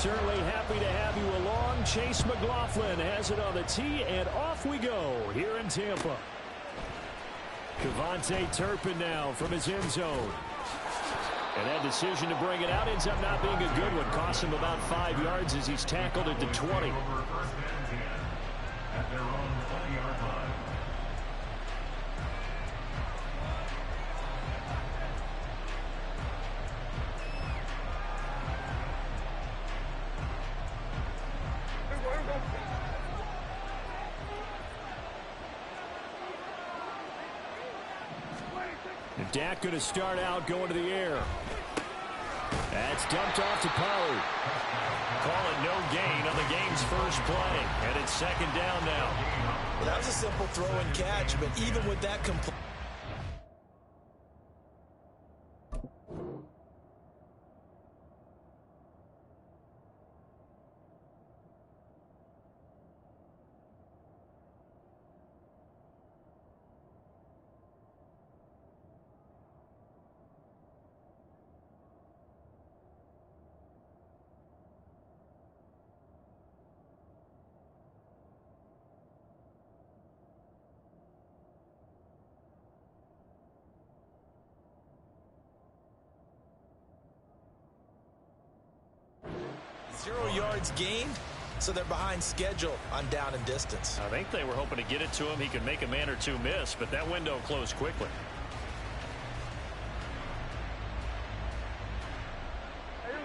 certainly happy to have you along. Chase McLaughlin has it on the tee, and off we go here in Tampa. Kevontae Turpin now from his end zone. And that decision to bring it out ends up not being a good one. Cost him about 5 yards as he's tackled at the 20. At their own 20-yard line. Dak going to start out going to the air. That's dumped off to Pollard. Call it no gain on the game's first play. And it's second down now. Well, that was a simple throw and catch, but even with that complete. Zero yards gained, so they're behind schedule on down and distance. I think they were hoping to get it to him. He could make a man or two miss, but that window closed quickly.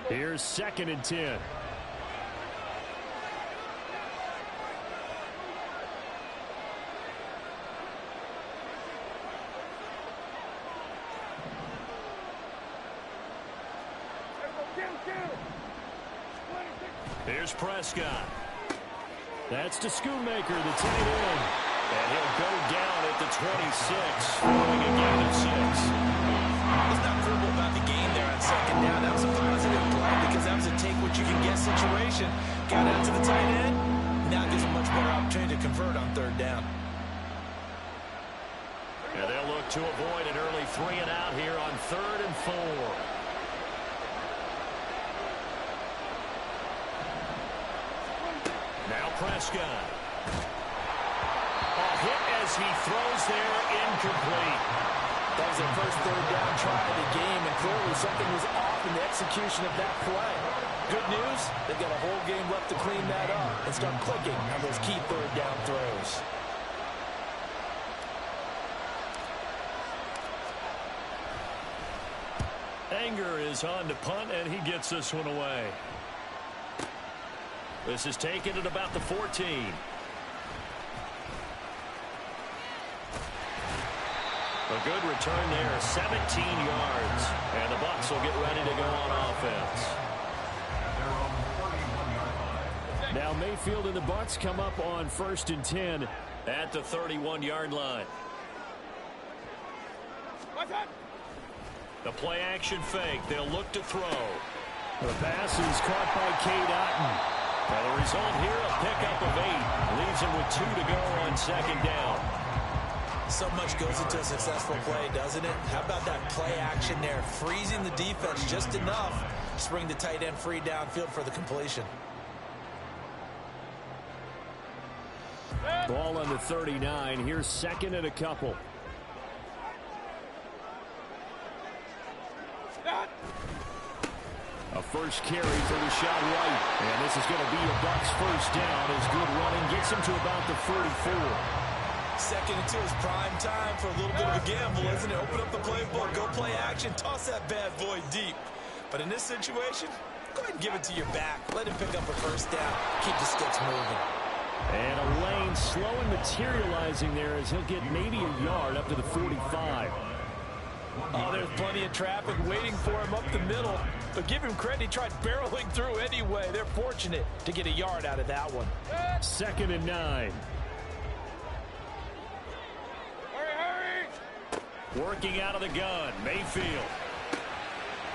Here's 2nd and 10. Here's Prescott. That's to Schoonmaker, the tight end. And he'll go down at the 26, throwing a gain of 6. He's not verbal about the gain there on second down. That was a positive play because that was a take-what-you-can-get situation. Got out to the tight end. Now gives a much better opportunity to convert on third down. And they'll look to avoid an early 3-and-out here on 3rd and 4. Now Prescott. A hit as he throws there, incomplete. That was their first third down try of the game, and clearly something was off in the execution of that play. Good news, they've got a whole game left to clean that up and start clicking on those key third down throws. Anger is on to punt, and he gets this one away. This is taken at about the 14. A good return there, 17 yards. And the Bucs will get ready to go on offense. Now Mayfield and the Bucs come up on 1st and 10 at the 31-yard line. The play action fake. They'll look to throw. The pass is caught by Cade Otton. And the result here, a pickup of 8. Leaves him with 2 to go on 2nd down. So much goes into a successful play, doesn't it? How about that play action there? Freezing the defense just enough to bring the tight end free downfield for the completion. Ball on the 39. Here's 2nd and a couple. A first carry for Rashad White. And this is going to be a Bucs first down as good running gets him to about the 44. 2nd and 2 is prime time for a little bit of a gamble, isn't it? Open up the playbook, go play action, toss that bad boy deep. But in this situation, go ahead and give it to your back. Let him pick up a first down. Keep the sticks moving. And a lane slow and materializing there as he'll get maybe a yard up to the 45. Oh, there's plenty of traffic waiting for him up the middle. But give him credit, he tried barreling through anyway. They're fortunate to get a yard out of that one. 2nd and 9. Hurry! Working out of the gun, Mayfield.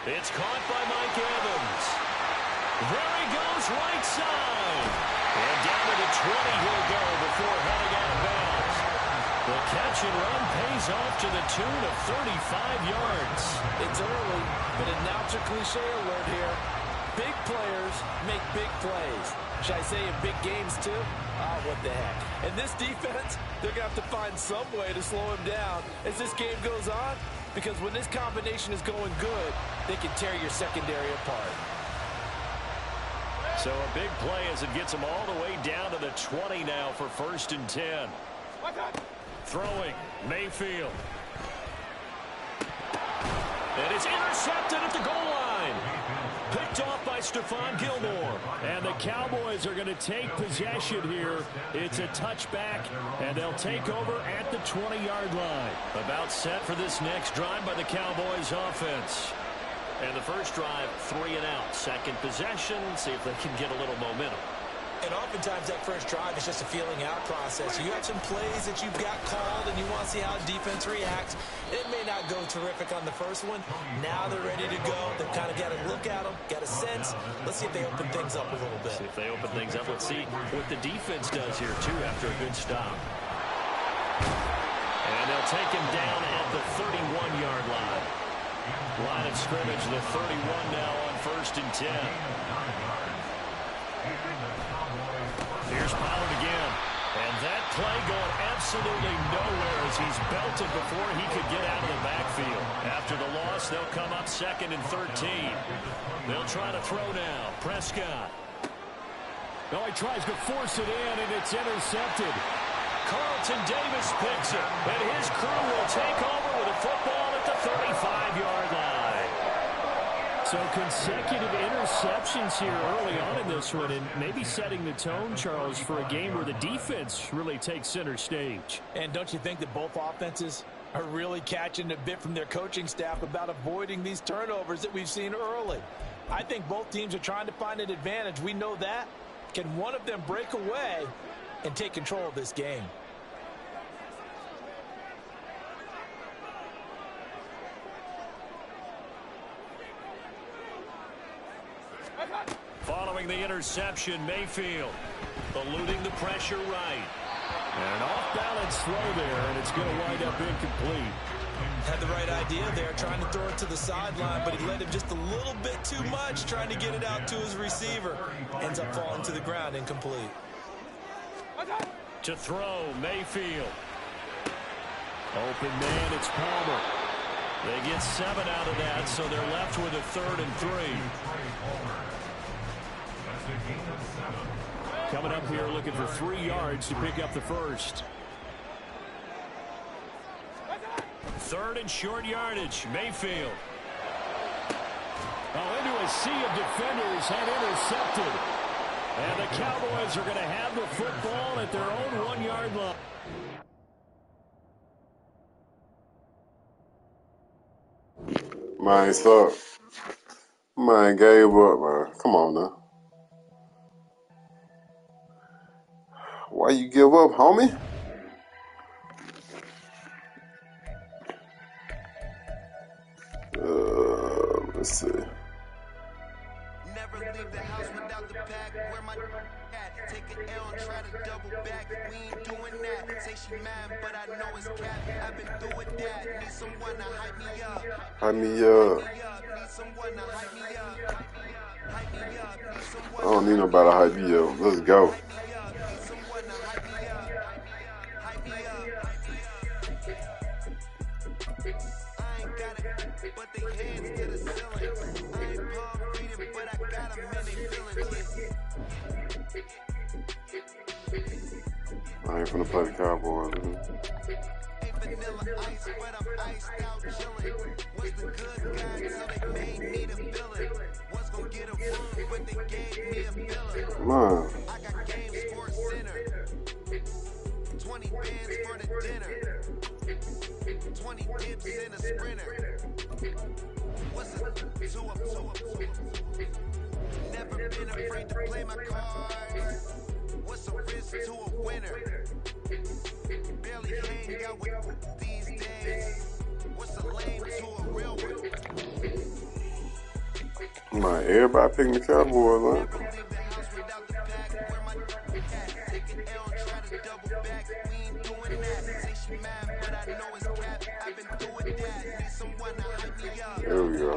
It's caught by Mike Evans. There he goes, right side. And down to the 20 he'll go before heading out of bounds. The catch and run pays off to the tune of 35 yards. It's early, but announcer cliche alert here. big players make big plays. Should I say in big games too? What the heck. And this defense, they're going to have to find some way to slow him down as this game goes on, because when this combination is going good, they can tear your secondary apart. So a big play as it gets them all the way down to the 20 now for 1st and 10. Throwing, Mayfield. And it's intercepted at the goal line. Picked off by Stephon Gilmore. And the Cowboys are going to take possession here. It's a touchback, and they'll take over at the 20-yard line. About set for this next drive by the Cowboys offense. And the first drive, 3 and out. Second possession, see if they can get a little momentum. And oftentimes that first drive is just a feeling out process. You have some plays that you've got called and you want to see how the defense reacts. It may not go terrific on the first one. Now they're ready to go. They've kind of got to look at them, got a sense. Let's see if they open things up a little bit. See if they open things up. Let's see what the defense does here, too, after a good stop. And they'll take him down at the 31-yard line. Line of scrimmage, the 31 now on 1st and 10. Here's Pollard again. And that play going absolutely nowhere as he's belted before he could get out of the backfield. After the loss, they'll come up 2nd and 13. They'll try to throw now. Prescott. No, he tries to force it in, and it's intercepted. Carlton Davis picks it, and his crew will take over with a football at the 35-yard line. So consecutive interceptions here early on in this one, and maybe setting the tone, Charles, for a game where the defense really takes center stage. And don't you think that both offenses are really catching a bit from their coaching staff about avoiding these turnovers that we've seen early? I think both teams are trying to find an advantage. We know that. Can one of them break away and take control of this game? Following the interception, Mayfield eluding the pressure right. And an off-balance throw there, and it's going to wind up incomplete. Had the right idea there, trying to throw it to the sideline, but he let him just a little bit too much, trying to get it out to his receiver. Ends up falling to the ground, incomplete. To throw, Mayfield. Open man, it's Palmer. They get 7 out of that, so they're left with a 3rd and 3. Coming up here looking for 3 yards to pick up the first. 3rd and short yardage, Mayfield. Oh, into a sea of defenders and intercepted. And the Cowboys are going to have the football at their own 1-yard line. Man, suck. Man, gave up, man. Come on now. Why you give up, homie? Let's see. Never leave the house without the pack. Where my at? Take an L and try to double back. We ain't doing that. Say she mad, but I know it's cap. I've been through with that. Need someone to hype me up. Hype me up. Need someone to hype me up. Hype me up. Need someone. I don't need nobody to hype me up. Let's go. But they hands to the ceiling. I ain't palm reading, but I got them in they feelings. I ain't finna play the Cowboys, man. Ain't vanilla ice, but I'm iced out chilling. What's the good guy, so they made me the villain. What's gonna get a room, but they gave me a villain. Man. I got game sports center. 20 bands for the dinner. 20 dips in a sprinter. What's it? 2 up. Never been afraid to play my cards. What's a risk to a winner? Barely hang out with these days. What's a lame to a real one? Man, everybody picking the Cowboys, man. There we go.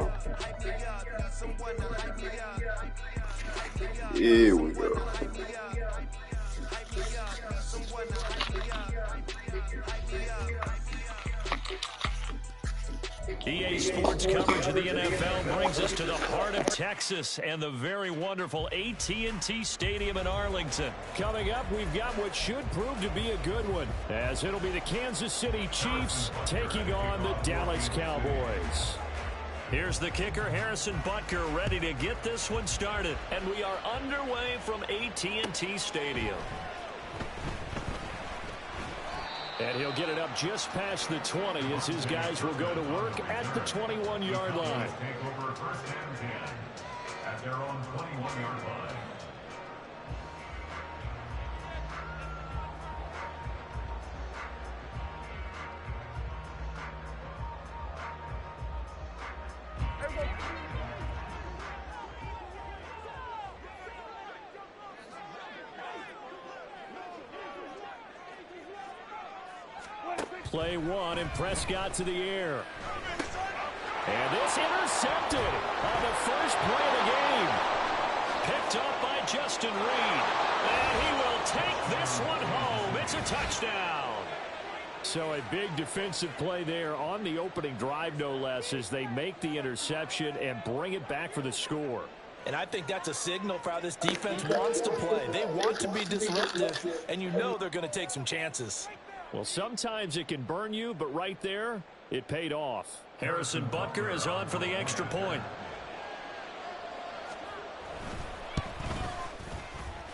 Here we go. EA Sports coverage of the NFL brings us to the heart of Texas and the very wonderful AT&T Stadium in Arlington. Coming up, we've got what should prove to be a good one, as it'll be the Kansas City Chiefs taking on the Dallas Cowboys. Here's the kicker, Harrison Butker, ready to get this one started. And we are underway from AT&T Stadium. And he'll get it up just past the 20 as his guys will go to work at the 21-yard line. Take over first and 10 at their own 21-yard line. Play one, and Prescott to the air. And this intercepted on the first play of the game. Picked up by Justin Reed. And he will take this one home. It's a touchdown. So a big defensive play there on the opening drive, no less, as they make the interception and bring it back for the score. And I think that's a signal for how this defense wants to play. They want to be disruptive, and you know they're going to take some chances. Well, sometimes it can burn you, but right there, it paid off. Harrison Butker is on for the extra point.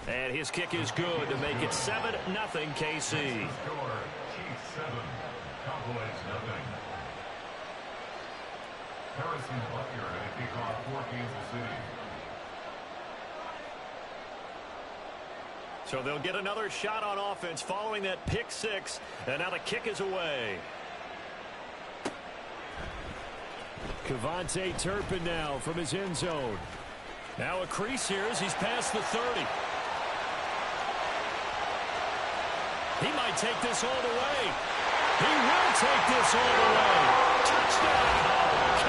And his kick is good to make it 7-0 KC. Score, Chiefs 7, Cowboys 0. Harrison Butker at a kickoff for Kansas City. So they'll get another shot on offense following that pick six. And now the kick is away. Kevontae Turpin now from his end zone. Now a crease here as he's past the 30. He might take this all the way. He will take this all the way. Touchdown, Cowboys.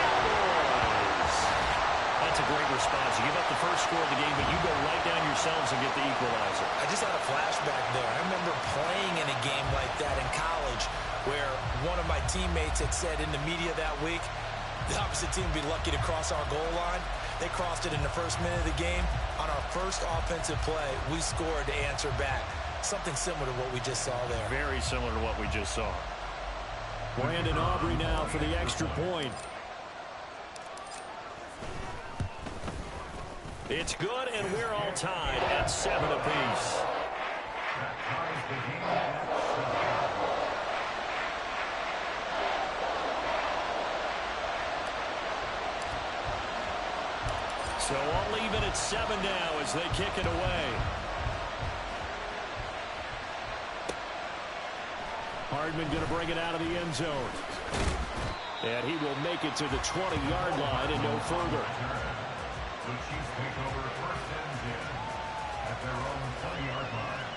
That's a great response. You give up the first score of the game, but you go right down yourselves and get the equalizer. I just had a flashback there. I remember playing in a game like that in college where one of my teammates had said in the media that week, the opposite team would be lucky to cross our goal line. They crossed it in the first minute of the game. On our first offensive play, we scored to answer back. Something similar to what we just saw there. Very similar to what we just saw. Brandon Aubrey now for the extra point. It's good, and we're all tied at 7 apiece. So all even at 7 now as they kick it away. Hardman going to bring it out of the end zone. And he will make it to the 20-yard line and no further. The Chiefs take over first and 10 at their own 20-yard line.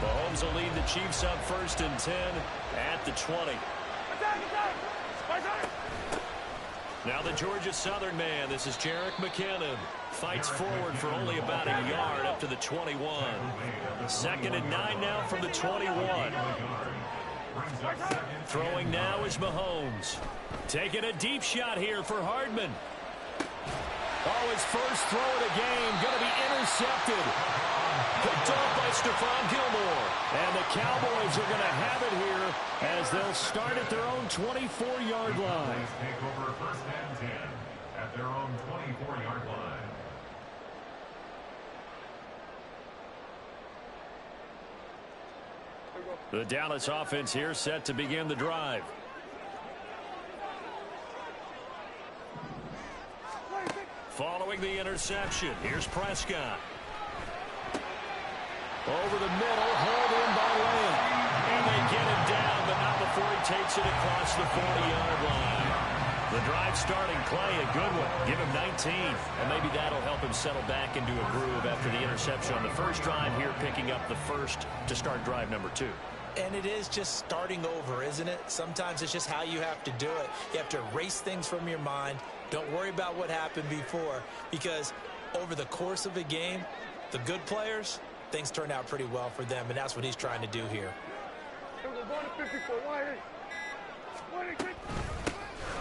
Mahomes will lead the Chiefs up first and 10 at the 20. Now the Georgia Southern man, this is Jerick McKinnon. Fights forward for only about a yard up to the 21. 2nd and 9 now from the 21. Throwing now is Mahomes. Taking a deep shot here for Hardman. Oh, his first throw of the game going to be intercepted. Picked off by Stephon Gilmore. And the Cowboys are going to have it here as they'll start at their own 24-yard line. Take over first and 10 at their own 24-yard line. The Dallas offense here set to begin the drive. Following the interception, here's Prescott. Over the middle, hauled in by Lamb. And they get him down, but not before he takes it across the 40-yard line. The drive starting play, a good one. Give him 19. And maybe that'll help him settle back into a groove after the interception on the first drive here, picking up the first to start drive number 2. And it is just starting over, isn't it? Sometimes it's just how you have to do it. You have to erase things from your mind. Don't worry about what happened before, because over the course of a game, the good players, things turn out pretty well for them, and that's what he's trying to do here.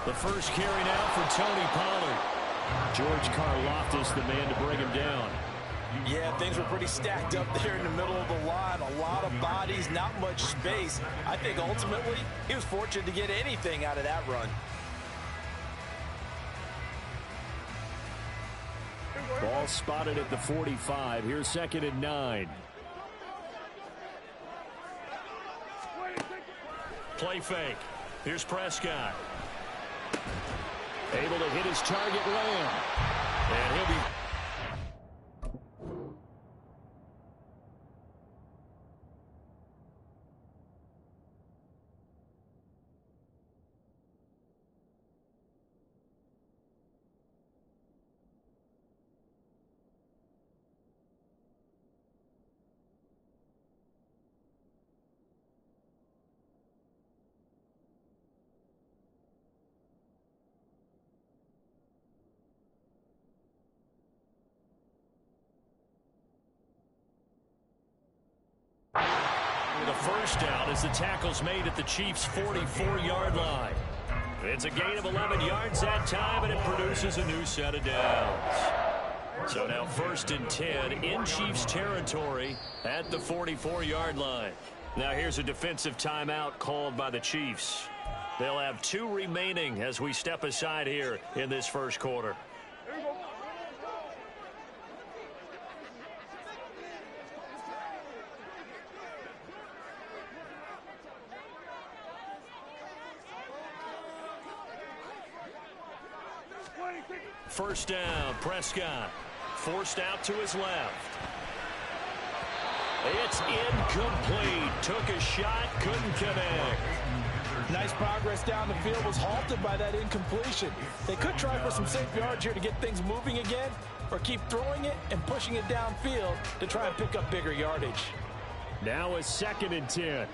The first carry now for Tony Pollard. George Karlaftis, the man to bring him down. Yeah, things were pretty stacked up there in the middle of the line. A lot of bodies, not much space. I think ultimately he was fortunate to get anything out of that run. Ball spotted at the 45. Here's 2nd and 9. Play fake. Here's Prescott. Able to hit his target, Lamb. And he'll be... The first down as the tackle's made at the Chiefs' 44-yard line. It's a gain of 11 yards that time, and it produces a new set of downs. So now 1st and 10 in Chiefs territory at the 44-yard line. Now here's a defensive timeout called by the Chiefs. They'll have 2 remaining as we step aside here in this first quarter. First down, Prescott. Forced out to his left. It's incomplete. Took a shot, couldn't connect. Nice progress down the field, was halted by that incompletion. They could try for some safe yards here to get things moving again, or keep throwing it and pushing it downfield to try and pick up bigger yardage. Now a 2nd and 10.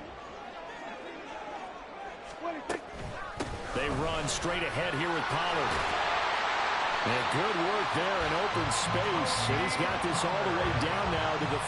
They run straight ahead here with Pollard. And good work there in open space. And he's got this all the way down now to the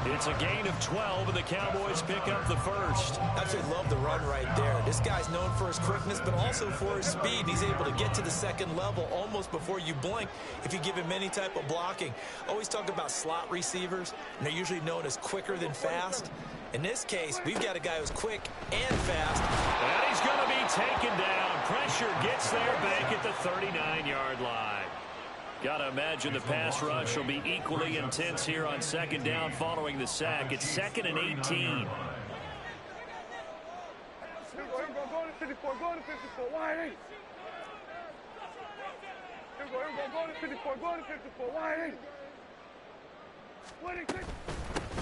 32. It's a gain of 12, and the Cowboys pick up the first. I actually love the run right there. This guy's known for his quickness, but also for his speed. He's able to get to the 2nd level almost before you blink if you give him any type of blocking. Always talk about slot receivers, and they're usually known as quicker than fast. In this case, we've got a guy who's quick and fast. And he's going to be taken down. Pressure gets there back at the 39-yard line. Got to imagine the pass rush will be equally intense here on 2nd down following the sack. It's 2nd and 18.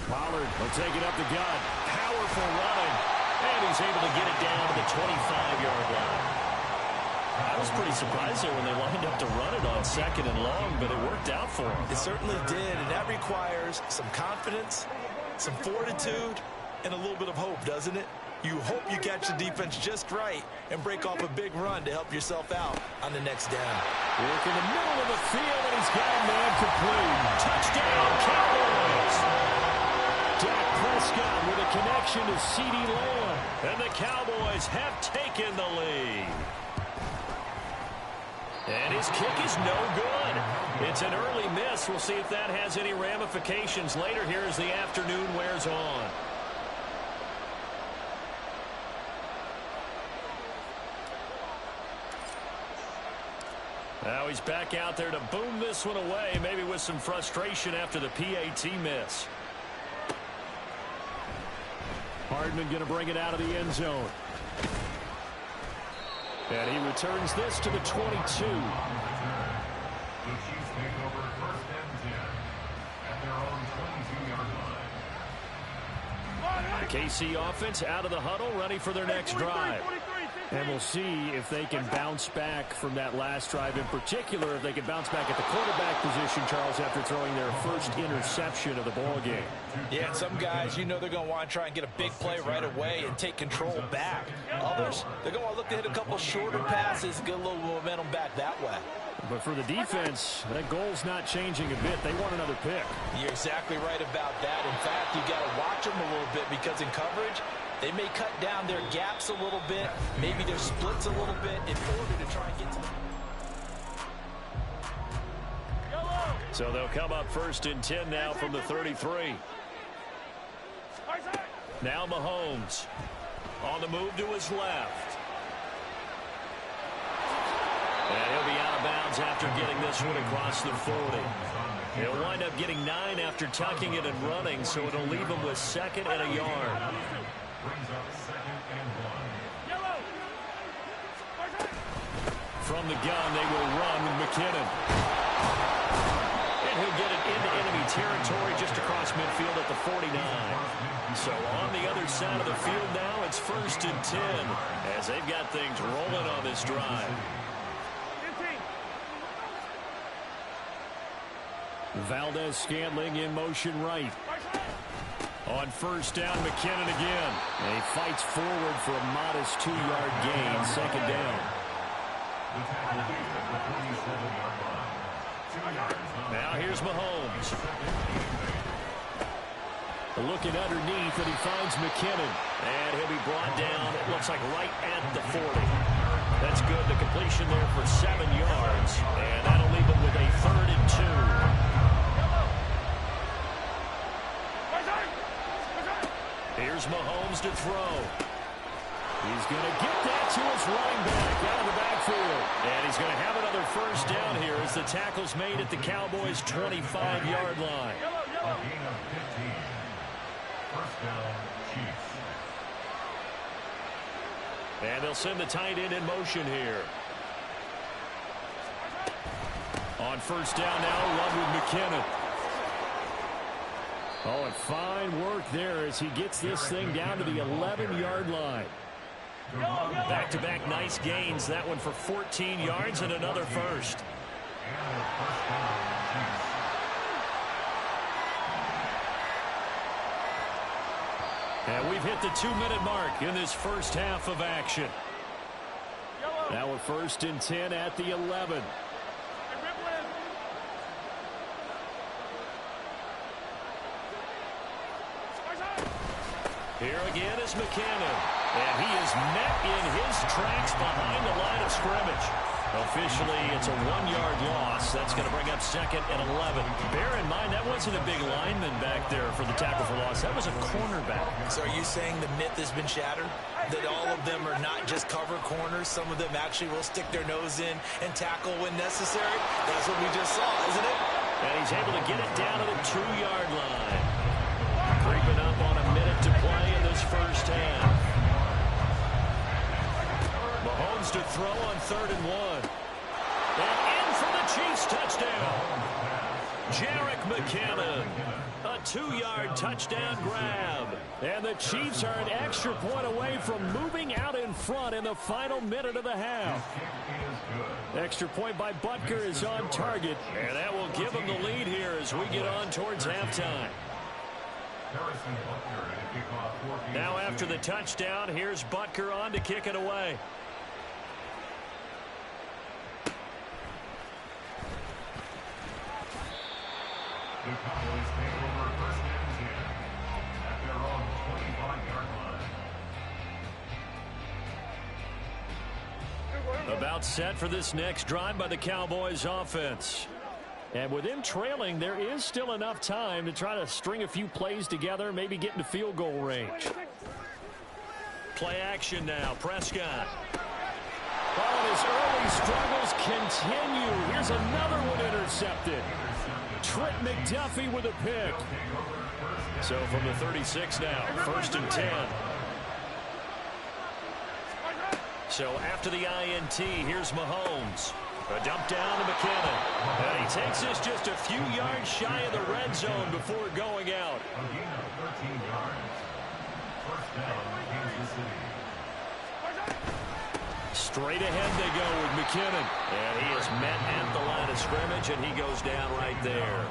Pollard will take it up the gut. Powerful running. And he's able to get it down to the 25-yard line. I was pretty surprised there when they lined up to run it on 2nd and long, but it worked out for him. It certainly did, and that requires some confidence, some fortitude, and a little bit of hope, doesn't it? You hope you catch the defense just right and break off a big run to help yourself out on the next down. Work in the middle of the field, and he's got a man complete. Touchdown, Cowboys! Dak Prescott with a connection to CeeDee Lamb. And the Cowboys have taken the lead. And his kick is no good. It's an early miss. We'll see if that has any ramifications later here as the afternoon wears on. Now he's back out there to boom this one away, maybe with some frustration after the PAT miss. Hardman going to bring it out of the end zone. And he returns this to the 22. The Chiefs take over 1st and 10 at their own 22-yard line. The KC offense out of the huddle, ready for their next drive. And we'll see if they can bounce back from that last drive, in particular, if they can bounce back at the quarterback position, Charles, after throwing their first interception of the ball game. Yeah, and some guys, you know they're going to want to try and get a big play right away and take control back. Others, they're going to look to hit a couple shorter passes, get a little momentum back that way. But for the defense, that goal's not changing a bit. They want another pick. You're exactly right about that. In fact, you got to watch them a little bit because in coverage, they may cut down their gaps a little bit, maybe their splits a little bit in order to try and get to. So they'll come up 1st and 10 now from the 33. Now Mahomes on the move to his left. And he'll be out of bounds after getting this one across the 40. He'll wind up getting 9 after tucking it and running, so it'll leave him with 2nd and a yard. Brings up 2nd and 1. From the gun, they will run with McKinnon. And he'll get it into enemy territory just across midfield at the 49. So on the other side of the field now, it's 1st and 10 as they've got things rolling on this drive. Valdez-Scantling in motion right. On 1st down, McKinnon again. And he fights forward for a modest 2-yard gain, 2nd down. Now here's Mahomes. Looking underneath, and he finds McKinnon. And he'll be brought down, it looks like right at the 40. That's good. The completion there for 7 yards. And that'll leave him with a 3rd and 2. Here's Mahomes to throw. He's going to get that to his running back out of the backfield. And he's going to have another 1st down here as the tackle's made at the Cowboys' 25-yard line. A gain of 15. 1st down, Chiefs. And they'll send the tight end in motion here. On 1st down now, run with McKinnon. Oh, and fine work there as he gets this thing down to the 11-yard line. Back-to-back nice gains. That one for 14 yards and another 1st. And we've hit the 2-minute mark in this first half of action. Now we're 1st and 10 at the 11. Here again is McKinnon. And he is met in his tracks behind the line of scrimmage. Officially, it's a 1-yard loss. That's going to bring up 2nd and 11. Bear in mind, that wasn't a big lineman back there for the tackle for loss. That was a cornerback. So are you saying the myth has been shattered? That all of them are not just cover corners? Some of them actually will stick their nose in and tackle when necessary? That's what we just saw, isn't it? And he's able to get it down to the 2-yard line. Creeping up on a minute to play in this first half. Mahomes to throw on 3rd and 1. And in for the Chiefs touchdown. Jerick McKinnon. A 2-yard touchdown grab. And the Chiefs are an extra point away from moving out in front in the final minute of the half. Extra point by Butker is on target. And that will give them the lead here as we get on towards halftime. Now after the touchdown, here's Butker on to kick it away. The Cowboys take over 1st and 10 at their own 25-yard line. About set for this next drive by the Cowboys offense. And with them trailing, there is still enough time to try to string a few plays together, maybe get into field goal range. Play action now, Prescott. Oh, his early struggles continue. Here's another one intercepted. Trent McDuffie with a pick. So from the 36 now, 1st and 10. So after the INT, here's Mahomes. A dump down to McKinnon. And he takes this just a few yards shy of the red zone before going out. A gain of 13 yards. 1st down, Kansas City. Straight ahead they go with McKinnon. And he is met at the line of scrimmage, and he goes down right there.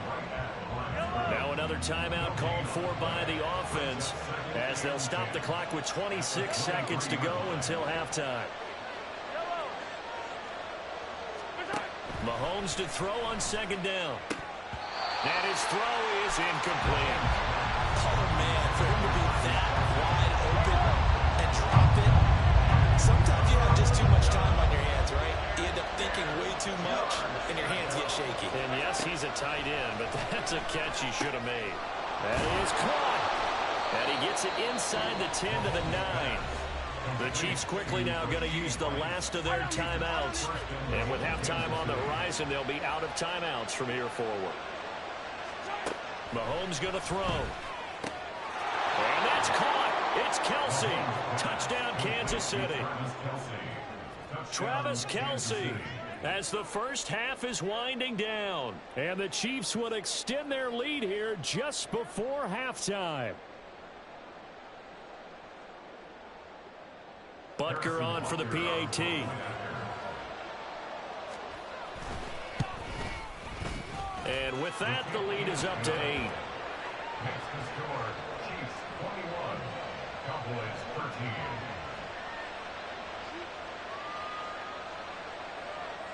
Now another timeout called for by the offense as they'll stop the clock with 26 seconds to go until halftime. Mahomes to throw on second down. And his throw is incomplete. Oh, man, for him to be that wide open and drop it. Sometimes you have just too much time on your hands, right? You end up thinking way too much, and your hands get shaky. And yes, he's a tight end, but that's a catch he should have made. That is caught. And he gets it inside the 10 to the 9. The Chiefs quickly now going to use the last of their timeouts. And with halftime on the horizon, they'll be out of timeouts from here forward. Mahomes going to throw. And that's caught. It's Kelce. Touchdown, Kansas City. Travis Kelce as the first half is winding down. And the Chiefs would extend their lead here just before halftime. Butker on for the PAT. And with that, the lead is up to 8. Next to score, Chiefs 21, Cowboys 13.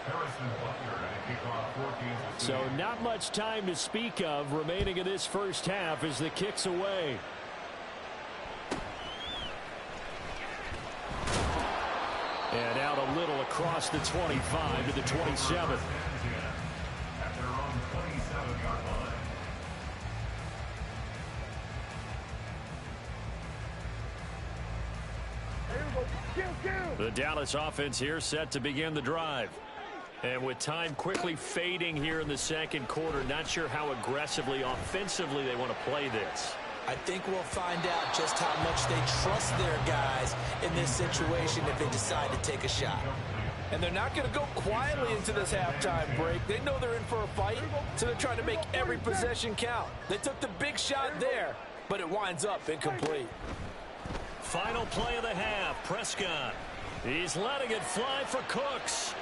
Harrison Butker at a kickoff 14. So not much time to speak of remaining in this first half as the kick's away. And out a little across the 25 to the 27. At their own 27-yard line. The Dallas offense here set to begin the drive. And with time quickly fading here in the second quarter, not sure how aggressively, offensively they want to play this. I think we'll find out just how much they trust their guys in this situation if they decide to take a shot. And they're not going to go quietly into this halftime break. They know they're in for a fight, so they're trying to make every possession count. They took the big shot there, but it winds up incomplete. Final play of the half, Prescott. He's letting it fly for Cooks.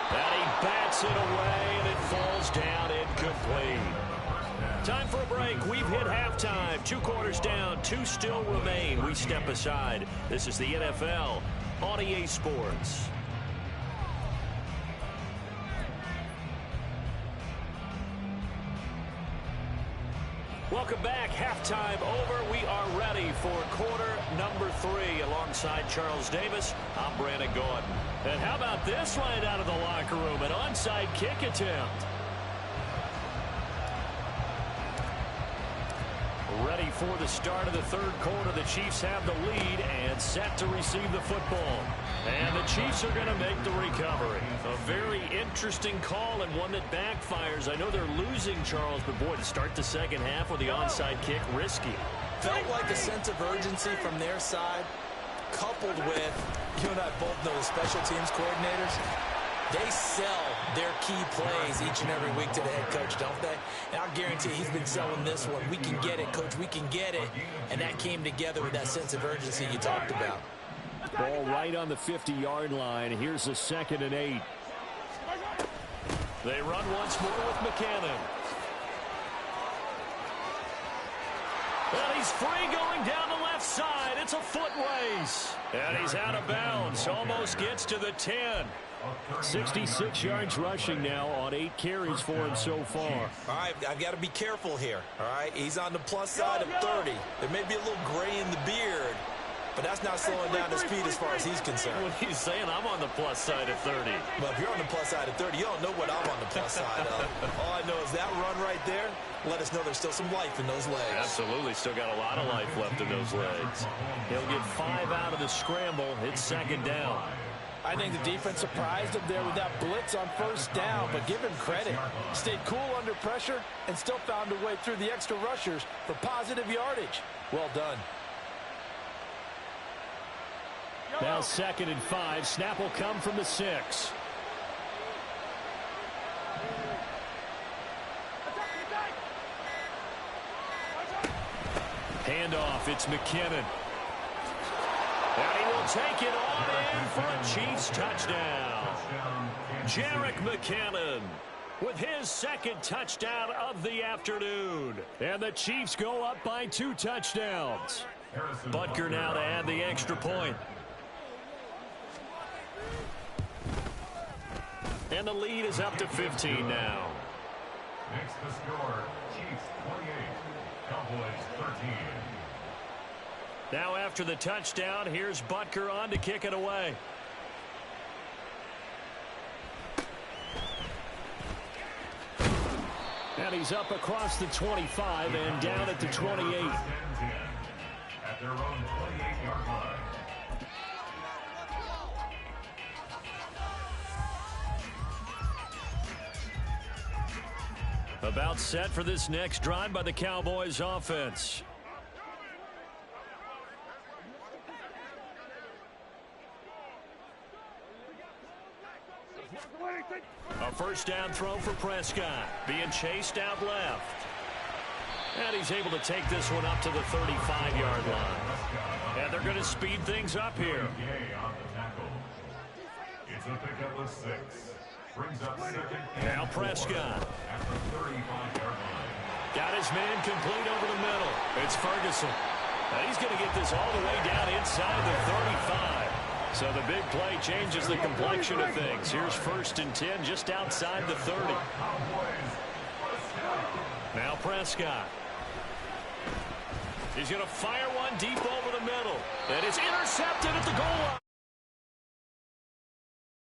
And he bats it away, and it falls down incomplete. Time for a break. We've hit halftime. 2 quarters down, 2 still remain. We step aside. This is the NFL on EA Sports. Welcome back. Halftime over. We are ready for quarter number 3. Alongside Charles Davis, I'm Brandon Gordon. And how about this right out of the locker room? An onside kick attempt. Ready for the start of the third quarter. The Chiefs have the lead and set to receive the football. And the Chiefs are going to make the recovery. A very interesting call and one that backfires. I know they're losing, Charles, but boy, to start the second half with the onside kick, risky. Felt like a sense of urgency from their side, coupled with, you and I both know the special teams coordinators. They sell their key plays each and every week to the head coach, don't they? And I'll guarantee he's been selling this one. We can get it, coach. We can get it. And that came together with that sense of urgency you talked about. Ball right on the 50-yard line. Here's a 2nd and 8. They run once more with McKinnon. And he's free going down the left side. It's a foot race. And he's out of bounds. Almost gets to the 10. 66 yards rushing now on 8 carries for him so far. All right, I've got to be careful here. All right, he's on the plus side of 30. There may be a little gray in the beard, but that's not slowing down his speed as far as he's concerned. What he's saying, I'm on the plus side of 30. Well, if you're on the plus side of 30, you don't know what I'm on the plus side of. All I know is that run right there let us know there's still some life in those legs. Absolutely, still got a lot of life left in those legs. He'll get 5 out of the scramble. It's 2nd down. I think the defense surprised him there with that blitz on 1st down, but give him credit. Stayed cool under pressure and still found a way through the extra rushers for positive yardage. Well done. Now 2nd and 5. Snap will come from the 6. Handoff. It's McKinnon. And he will take it on in for a Chiefs touchdown. Jerick McKinnon with his second touchdown of the afternoon. And the Chiefs go up by 2 touchdowns. Butker now to add the extra point. And the lead is up to 15 now. Makes the score Chiefs 28, Cowboys 13. Now after the touchdown, here's Butker on to kick it away. And he's up across the 25 and down at the 28. At their own 28-yard line. About set for this next drive by the Cowboys offense. A first down throw for Prescott. Being chased out left. And he's able to take this one up to the 35-yard line. And they're going to speed things up here. It's a pickup of 6. Brings up second. Now Prescott. At the 35-yard line. Got his man complete over the middle. It's Ferguson. And he's going to get this all the way down inside the 35. So the big play changes the complexion of things. Here's 1st and 10 just outside the 30. Now Prescott. He's going to fire one deep over the middle. And it's intercepted at the goal line.